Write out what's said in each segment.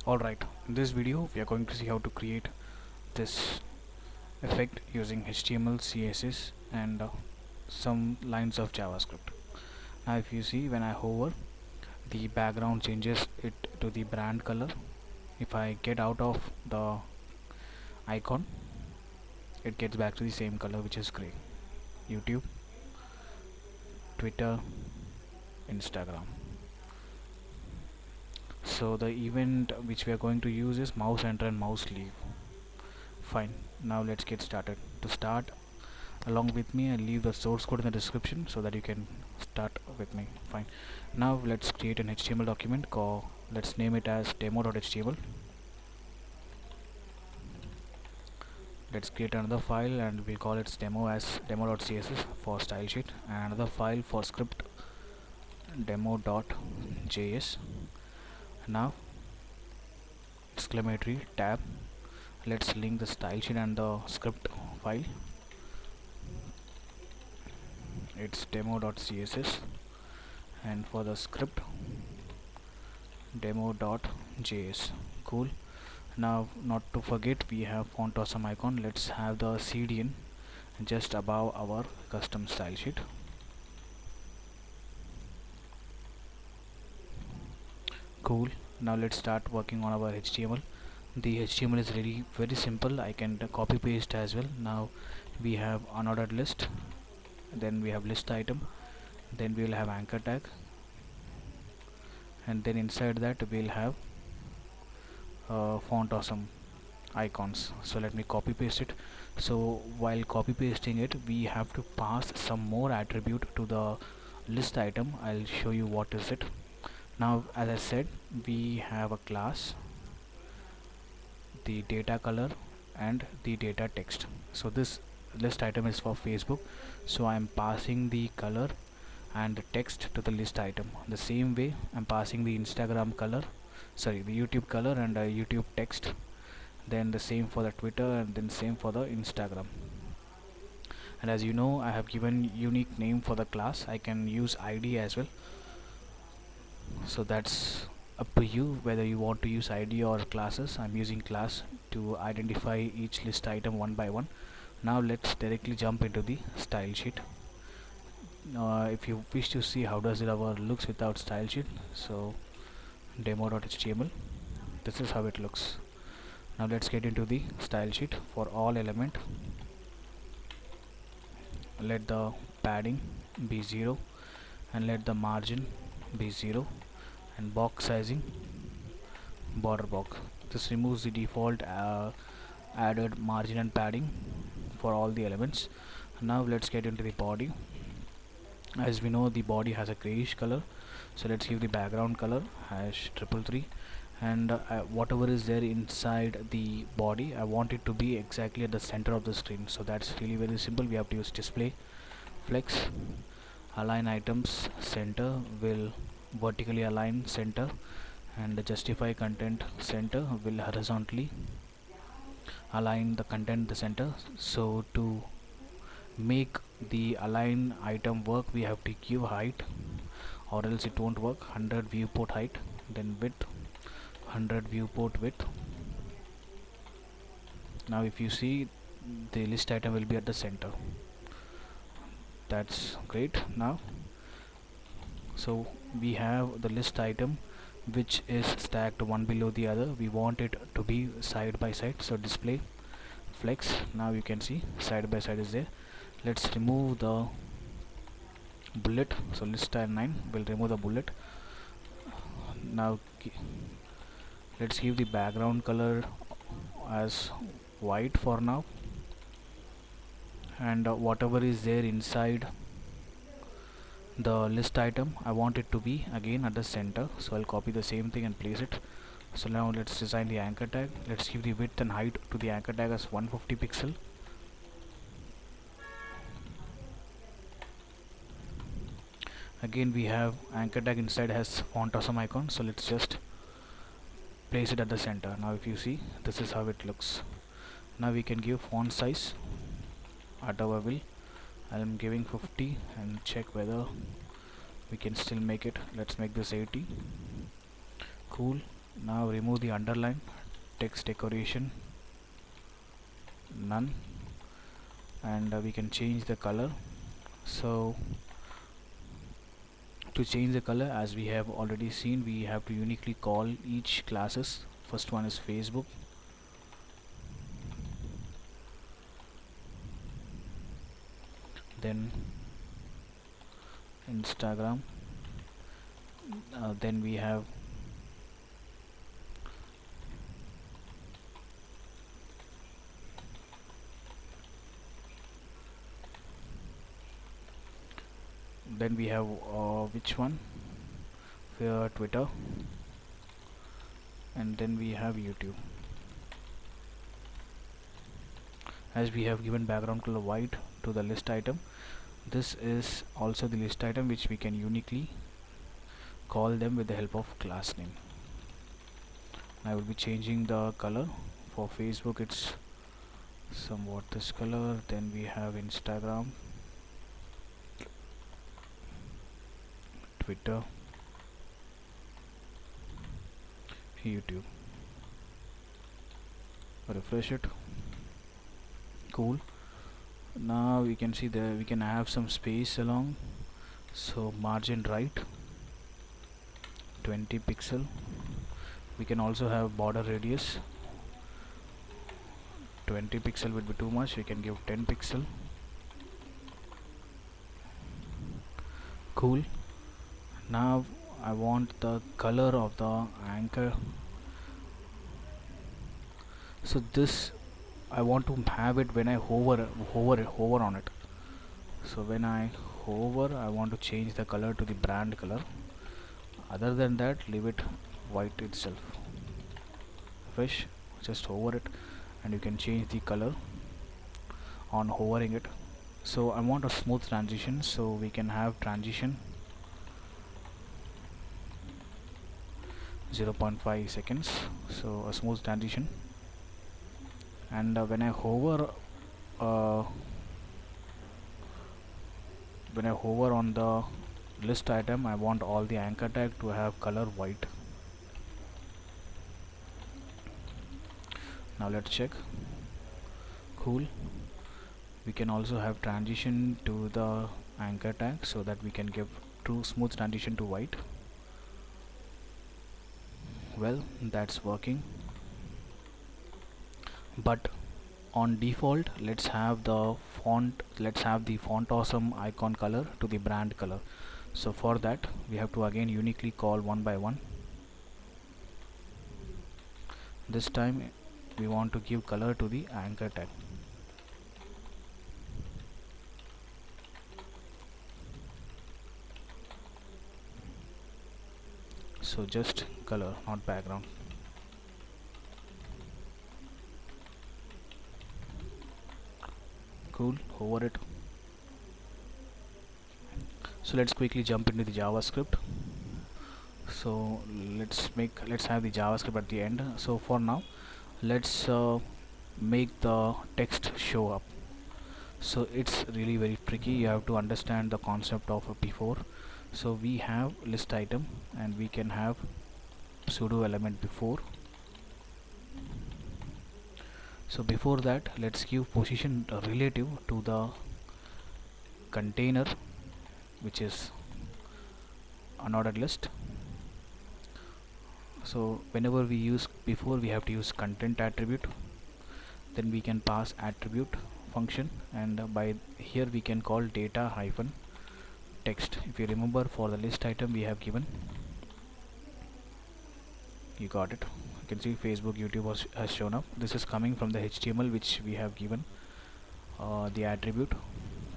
Alright, in this video we are going to see how to create this effect using HTML, CSS and some lines of JavaScript. Now if you see, when I hover, the background changes it to the brand color. If I get out of the icon, it gets back to the same color, which is gray. YouTube, Twitter, Instagram. So the event which we are going to use is mouse enter and mouse leave. Fine, now let's get started. To start, along with me, I'll leave the source code in the description so that you can start with me. Fine, now let's create an HTML document. Let's name it as demo.html. Let's create another file and we'll call its demo as demo.css for style sheet, and another file for script, demo.js. Now exclamatory tab, let's link the style sheet and the script file. It's demo.css, and for the script, demo.js. Cool. Now, not to forget, we have font awesome icon. Let's have the CDN just above our custom style sheet. Cool. Now let's start working on our HTML. The HTML is really very simple. I can copy paste as well. Now we have unordered list, then we have list item, then we will have anchor tag, and then inside that we'll have font awesome icons. So let me copy paste it. So while copy pasting it, we have to pass some more attribute to the list item. I'll show you what is it. Now, as I said, we have a class, the data color and the data text. So this list item is for Facebook, so I am passing the color and the text to the list item. The same way I'm passing the Instagram color, sorry, the YouTube color and YouTube text, then the same for the Twitter, and then same for the Instagram. And as you know, I have given unique name for the class. I can use ID as well, so that's up to you whether you want to use ID or classes. I'm using class to identify each list item one by one. Now let's directly jump into the style sheet. If you wish to see how does it our looks without style sheet, so demo.html, this is how it looks. Now let's get into the style sheet. For all element, let the padding be 0 and let the margin be 0, and box sizing border box. This removes the default added margin and padding for all the elements. Now let's get into the body. As we know, the body has a grayish color, so let's give the background color #333, and whatever is there inside the body, I want it to be exactly at the center of the screen. So that's really very simple. We have to use display flex, align items center, will vertically align center, and the justify content center will horizontally align the content the center. So to make the align item work, we have to give height, or else it won't work. 100 viewport height, then width 100 viewport width. Now if you see, the list item will be at the center. That's great. Now, so we have the list item which is stacked one below the other. We want it to be side by side, so display flex. Now you can see side by side is there. Let's remove the bullet, so list style 9 will remove the bullet. Now let's give the background color as white for now, and whatever is there inside the list item, I want it to be again at the center, so I'll copy the same thing and place it. So now let's design the anchor tag. Let's give the width and height to the anchor tag as 150 pixel. Again, we have anchor tag inside has font awesome icon, so let's just place it at the center. Now if you see, this is how it looks. Now we can give font size at our will. I am giving 50 and check whether we can still make it. Let's make this 80. Cool. Now remove the underline, text decoration, none, and we can change the color. So to change the color, as we have already seen, we have to uniquely call each classes. First one is Facebook, then Instagram, then we have which one, Twitter, and then we have YouTube. As we have given background color white to the list item, this is also the list item which we can uniquely call them with the help of class name. I will be changing the color. For Facebook it's somewhat this color, then we have Instagram, Twitter, YouTube. Refresh it. Cool. Now we can see there we can have some space along, so margin right 20 pixel. We can also have border radius 20 pixel would be too much, we can give 10 pixel. Cool. Now I want the color of the anchor, so this I want to have it when I hover on it. So when I hover, I want to change the color to the brand color. Other than that, leave it white itself. Refresh, just hover it, and you can change the color on hovering it. So I want a smooth transition, so we can have transition 0.5 seconds, so a smooth transition. And when I hover on the list item, I want all the anchor tag to have color white. Now let's check. Cool. We can also have transition to the anchor tag so that we can give true smooth transition to white. Well, that's working, but on default let's have the font awesome icon color to the brand color. So for that we have to again uniquely call one by one. This time we want to give color to the anchor tag. So just color, not background. Cool, hover it. So let's quickly jump into the JavaScript. So let's have the JavaScript at the end. So for now let's make the text show up. So it's really very tricky, you have to understand the concept of before. So we have list item and we can have pseudo element before. So before that let's give position relative to the container, which is unordered list. So whenever we use before, we have to use content attribute, then we can pass attribute function, and by here we can call data hyphen text. If you remember, for the list item we have given, you got it, you can see Facebook, YouTube has shown up. This is coming from the HTML which we have given the attribute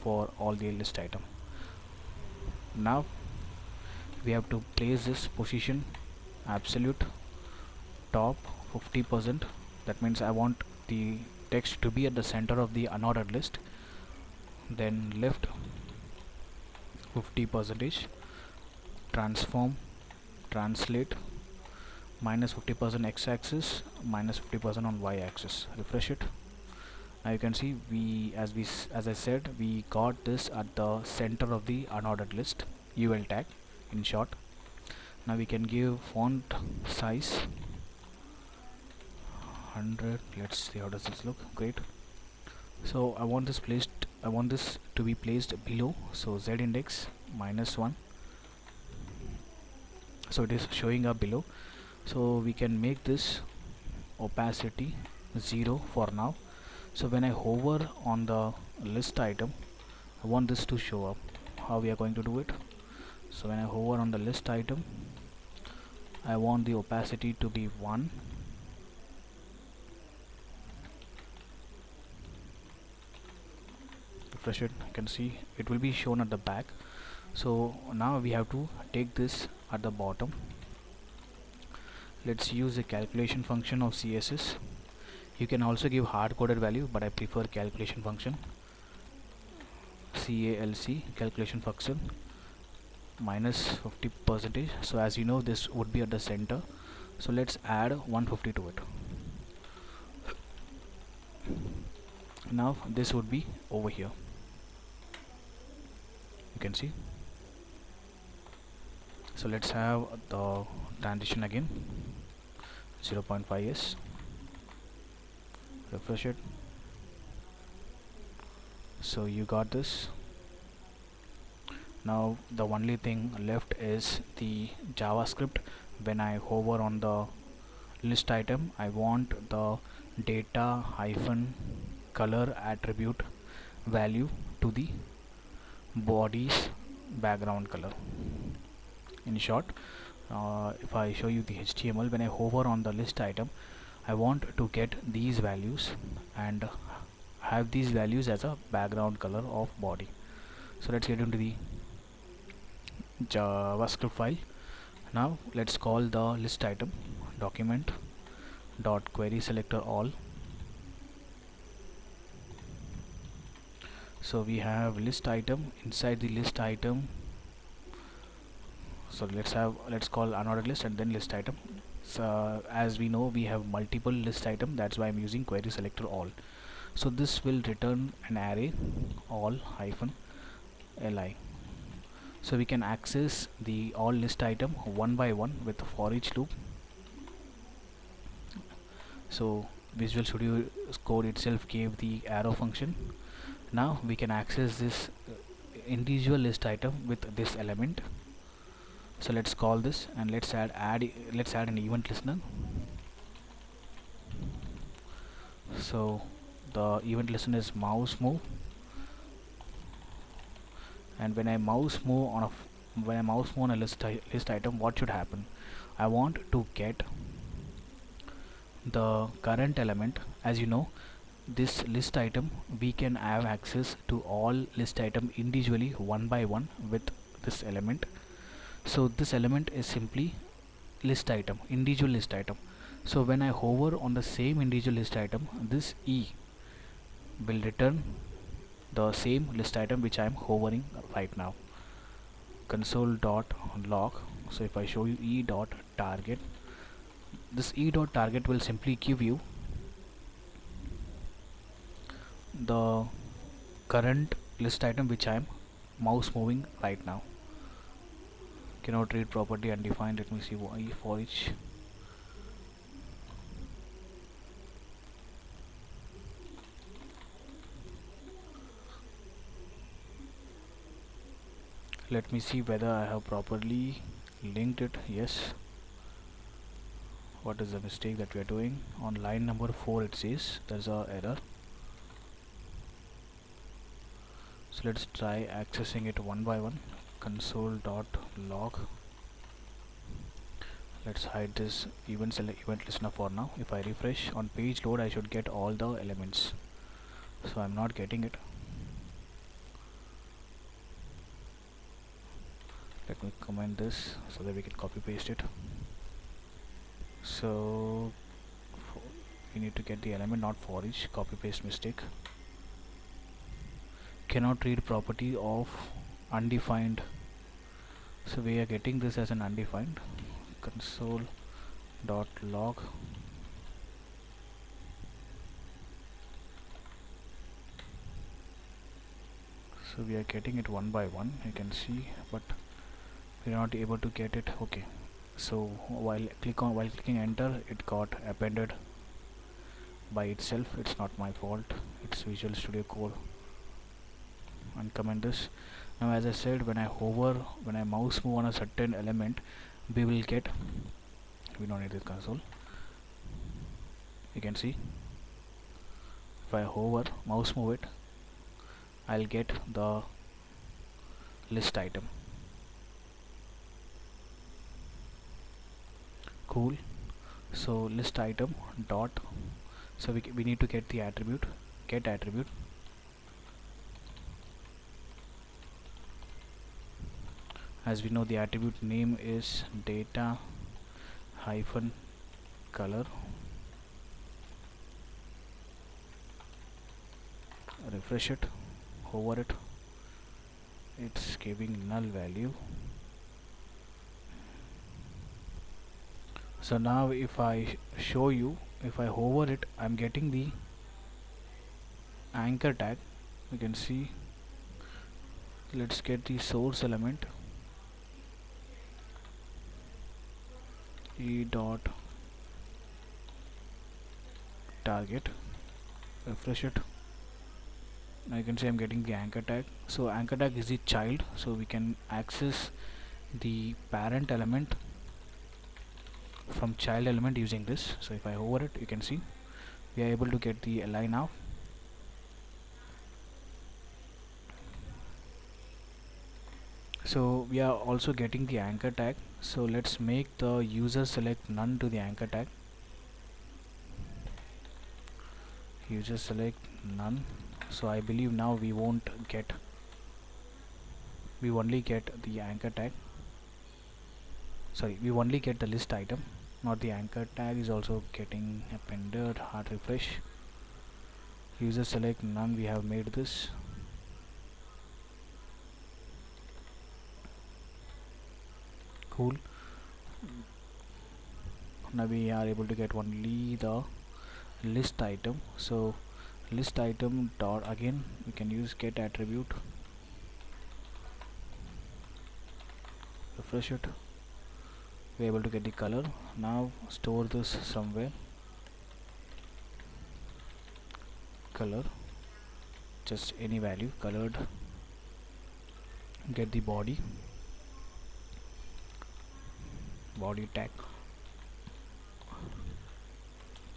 for all the list item. Now we have to place this position absolute top 50%. that means I want the text to be at the center of the unordered list. Then left 50%, transform translate minus 50% x-axis, minus 50% on y-axis. Refresh it. Now you can see as I said, we got this at the center of the unordered list, UL tag in short. Now we can give font size 100. Let's see how does this look. Great. So I want this to be placed below, so z index -1, so it is showing up below. So we can make this opacity 0 for now. So when I hover on the list item, I want this to show up. How we are going to do it? So when I hover on the list item, I want the opacity to be 1. Refresh it, you can see it will be shown at the back. So now we have to take this at the bottom. Let's use the calculation function of CSS. You can also give hard-coded value, but I prefer calculation function. CALC, calculation function, -50%. So as you know, this would be at the center. So let's add 150 to it. Now this would be over here. You can see. So let's have the transition again, 0.5s. Refresh it. So you got this. Now the only thing left is the JavaScript. When I hover on the list item, I want the data hyphen color attribute value to the body's background color. In short, if I show you the HTML, when I hover on the list item, I want to get these values and have these values as a background color of body. So let's get into the JavaScript file. Now let's call the list item document dot query selector all. So we have list item. Inside the list item, so let's call unordered list and then list item. So as we know, we have multiple list item, that's why I'm using query selector all. So this will return an array all hyphen li. So we can access the all list item one by one with for each loop. So Visual Studio Code itself gave the arrow function. Now we can access this individual list item with this element. So let's call this and let's add an event listener. So the event listener is mouse move, and when I mouse move on a list item, what should happen? I want to get the current element. As you know, this list item, we can have access to all list item individually one by one with this element. So this element is simply list item, individual list item. So when I hover on the same individual list item, this E will return the same list item which I am hovering right now. Console.log. So if I show you E.target, this E.target will simply give you the current list item which I am mouse moving right now. Cannot read property undefined. Let me see why for each. Let me see whether I have properly linked it. Yes. What is the mistake that we are doing? On line number 4 it says there's a error. So let's try accessing it one by one. Console.log. Let's hide this event listener for now. If I refresh on page load, I should get all the elements. So I'm not getting it. Let me comment this so that we can copy paste it. So we need to get the element, not for each. Copy paste mistake. Cannot read property of undefined. So we are getting this as an undefined. Console.log. So we are getting it one by one, you can see, but we are not able to get it. Okay, so while clicking enter, it got appended by itself. It's not my fault, it's Visual Studio Code. And comment this. Now as I said, when I mouse move on a certain element, we will get, we don't need this console, you can see if I hover mouse move it, I'll get the list item. Cool. So list item dot, so we need to get the attribute, get attribute. As we know, the attribute name is data hyphen color. Refresh it, hover it, it's giving null value. So now if I show you, if I hover it, I'm getting the anchor tag. You can see, let's get the source element, e dot target, refresh it. Now you can see I'm getting the anchor tag. So anchor tag is the child, so we can access the parent element from child element using this. So if I hover it, you can see we are able to get the li now. So we are also getting the anchor tag. So let's make the user select none to the anchor tag. User select none. So I believe now we won't get, we only get the anchor tag, sorry, we only get the list item, not the anchor tag is also getting appended. Hard refresh, user select none, we have made this. Cool. Now we are able to get only the list item. So list item dot, again we can use get attribute, refresh it, we are able to get the color. Now store this somewhere, color, just any value, colored, get the body tag.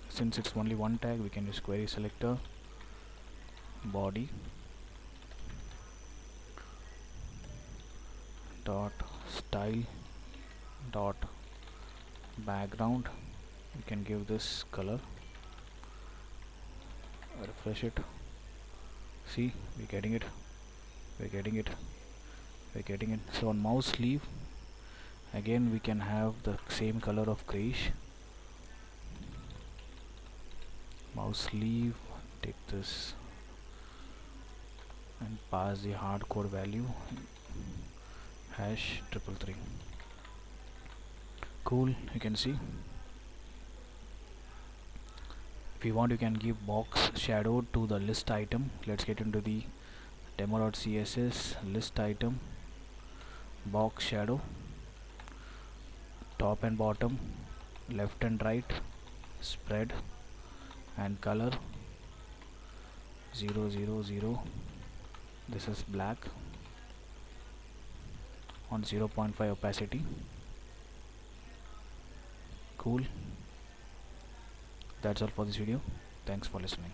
Since it's only one tag, we can use query selector, body dot style dot background, we can give this color, refresh it, see we're getting it, we're getting it, we're getting it. So on mouse sleeve, again we can have the same color of grayish. Mouse sleeve, take this and pass the hardcode value, hash 333. Cool. You can see if you want, you can give box shadow to the list item. Let's get into the demo.css, list item, box shadow, top and bottom, left and right, spread and color 0 0 0. This is black on 0.5 opacity. Cool. That's all for this video. Thanks for listening.